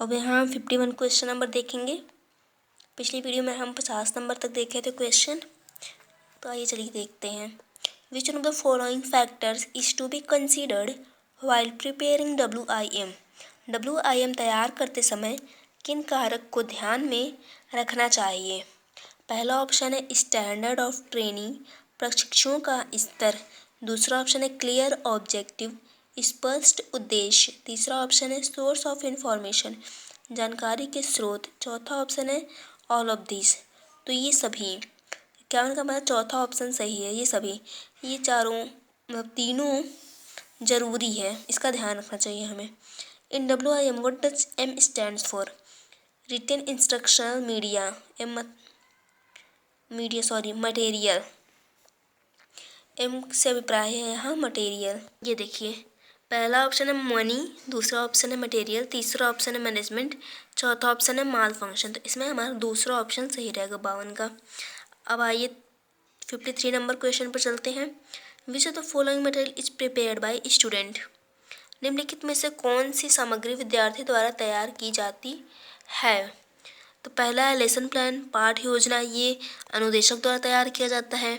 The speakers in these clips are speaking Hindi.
अब यहाँ हम 51 क्वेश्चन नंबर देखेंगे। पिछली वीडियो में हम 50 नंबर तक देखे थे क्वेश्चन, तो आइए चलिए देखते हैं। Which one of the following factors is to be considered while preparing WIM। WIM तैयार करते समय किन कारक को ध्यान में रखना चाहिए? पहला ऑप्शन है स्टैंडर्ड ऑफ ट्रेनिंग, प्रशिक्षुओं का स्तर। दूसरा ऑप्शन है क्लियर ऑब्जेक्टिव, स्पष्ट उद्देश्य। तीसरा ऑप्शन है सोर्स ऑफ इंफॉर्मेशन, जानकारी के स्रोत। चौथा ऑप्शन है ऑल ऑफ दिस। तो ये सभी क्या उनका मतलब चौथा ऑप्शन सही है। ये चारों मतलब तीनों जरूरी है, इसका ध्यान रखना चाहिए हमें। In WIM what does M stands for? Written instructional media material. M से अभिप्राय है यहाँ मटेरियल। ये देखिए, पहला ऑप्शन है मनी, दूसरा ऑप्शन है मटेरियल, तीसरा ऑप्शन है मैनेजमेंट, चौथा ऑप्शन है माल फंक्शन। तो इसमें हमारा दूसरा ऑप्शन सही रहेगा 52 का। अब आइए 53 नंबर क्वेश्चन पर चलते हैं। Which of the following material is prepared by student? निम्नलिखित में से कौन सी सामग्री विद्यार्थी द्वारा तैयार की जाती है? तो पहला है लेसन प्लान, पाठ योजना, ये अनुदेशक द्वारा तैयार किया जाता है।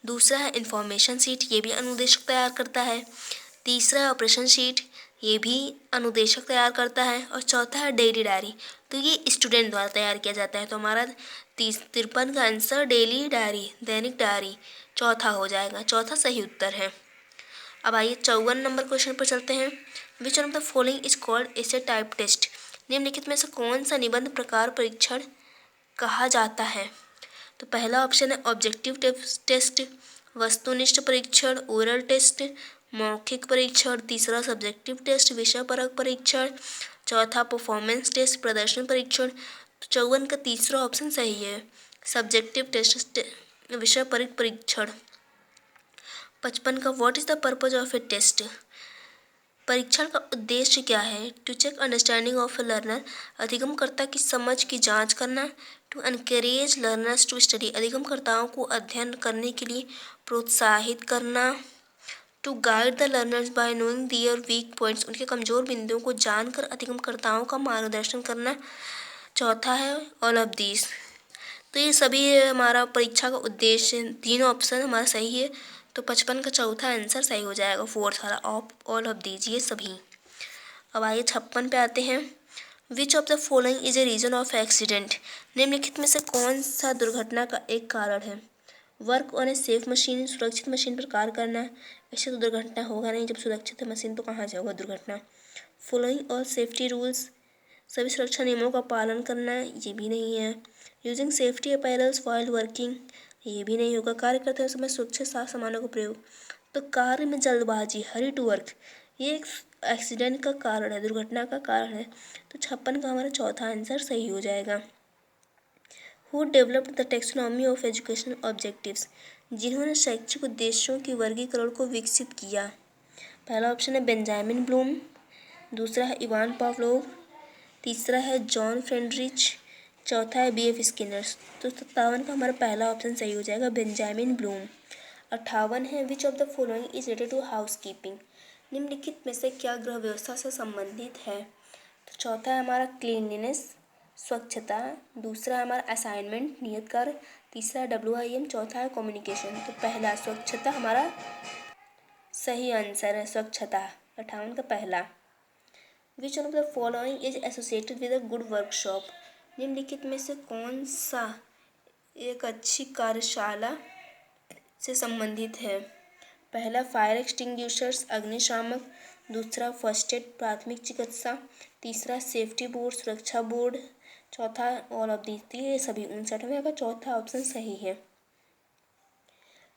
दूसरा है इंफॉर्मेशन शीट, ये भी अनुदेशक तैयार करता है। तीसरा है ऑपरेशन शीट, ये भी अनुदेशक तैयार करता है। और चौथा है डेली डायरी, तो ये स्टूडेंट द्वारा तैयार किया जाता है। तो हमारा 53 का आंसर डेली डायरी, दैनिक डायरी, चौथा हो जाएगा। चौथा सही उत्तर है। अब आइए 54 नंबर क्वेश्चन पर चलते हैं। Which one of the following is called essay type test? निम्नलिखित में से कौन सा निबंध प्रकार परीक्षण कहा जाता है? तो पहला ऑप्शन है ऑब्जेक्टिव टेस्ट, वस्तुनिष्ठ परीक्षण, ओरल टेस्ट, मौखिक परीक्षण। तीसरा सब्जेक्टिव टेस्ट, विषयपरक परीक्षण। चौथा परफॉर्मेंस टेस्ट, प्रदर्शन परीक्षण। तो 54 का तीसरा ऑप्शन सही है, सब्जेक्टिव टेस्ट, विषयपरक परीक्षण। 55 का what is the purpose of a test? परीक्षण का उद्देश्य क्या है? To check understanding of a learner, अधिगमकर्ता की समझ की जांच करना। To encourage learners to study, अधिगमकर्ताओं को अध्ययन करने के लिए प्रोत्साहित करना। To guide the learners by knowing their weak points, उनके कमजोर बिंदुओं को जानकर अधिगमकर्ताओं का मार्गदर्शन करना। चौथा है ऑल ऑफ दिस। तो ये सभी हमारा परीक्षा का उद्देश्य, तीनों ऑप्शन हमारा सही है। तो 55 का चौथा आंसर सही हो जाएगा, फोर्थ वाला ऑल ऑफ दीज, ये सभी। अब आइए 56 पे आते हैं। Which of the following is a reason of accident? निम्नलिखित में से कौन सा दुर्घटना का एक कारण है? Work on a safe machine, सुरक्षित मशीन पर कार्य करना। ऐसे तो दुर्घटना होगा नहीं, जब सुरक्षित है मशीन तो कहाँ से होगा दुर्घटना। फॉलोइंग ऑल सेफ्टी रूल्स, सभी सुरक्षा नियमों का पालन करना, ये भी नहीं है। Using safety apparels while working, ये भी नहीं होगा। कार्य करते समय सुरक्षित साफ सामानों का प्रयोग। तो कार्य में जल्दबाजी, हरी टू वर्क, ये एक एक्सीडेंट का कारण है, दुर्घटना का कारण है। तो 56 का हमारा चौथा आंसर सही हो जाएगा। Who developed the taxonomy of educational objectives? जिन्होंने शैक्षिक उद्देश्यों की वर्गीकरण को विकसित किया। पहला ऑप्शन है बेंजामिन ब्लूम, दूसरा है इवान पावलोव, तीसरा है जॉन फ्रेडरिच, चौथा है BF स्किनर्स। तो 57 का हमारा पहला ऑप्शन सही हो जाएगा, बेंजामिन ब्लूम। 58 है which of the following is related to house keeping? निम्नलिखित में से क्या गृह व्यवस्था से संबंधित है? तो चौथा है हमारा क्लीनलीनेस, स्वच्छता। दूसरा है हमारा असाइनमेंट, नियत कार्य। तीसरा है WIM, चौथा है कम्युनिकेशन। तो पहला स्वच्छता हमारा सही आंसर है, स्वच्छता। 58 का पहला। विच of the following is associated with a good workshop? निम्नलिखित में से कौन सा एक अच्छी कार्यशाला से संबंधित है? पहला फायर एक्सटिंग्विशर्स, अग्निशामक। दूसरा फर्स्ट एड, प्राथमिक चिकित्सा। तीसरा सेफ्टी बोर्ड, सुरक्षा बोर्ड। चौथा ऑल ऑफ दीज। ये सभी 59वें का चौथा ऑप्शन सही है।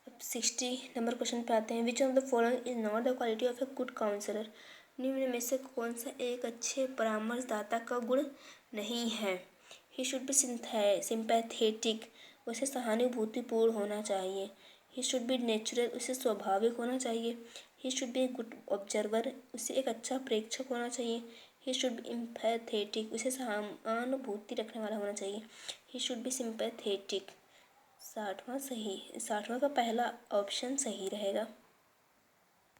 अब 60 नंबर क्वेश्चन पे आते हैं। Which of the following is not the quality of a good counsellor? निम्न में से कौन सा एक अच्छे परामर्शदाता का गुण नहीं है? ही शुड बी सिंपैथेटिक, उसे सहानुभूतिपूर्ण होना चाहिए। ही शुड बी नेचुरल, उसे स्वाभाविक होना चाहिए। He should B a good observer, उसे एक अच्छा प्रेक्षक होना चाहिए। ही शुड बी एम्पैथेटिक, उसे सहानुभूति रखने वाला होना चाहिए। He should be sympathetic. 60वां का पहला ऑप्शन सही रहेगा।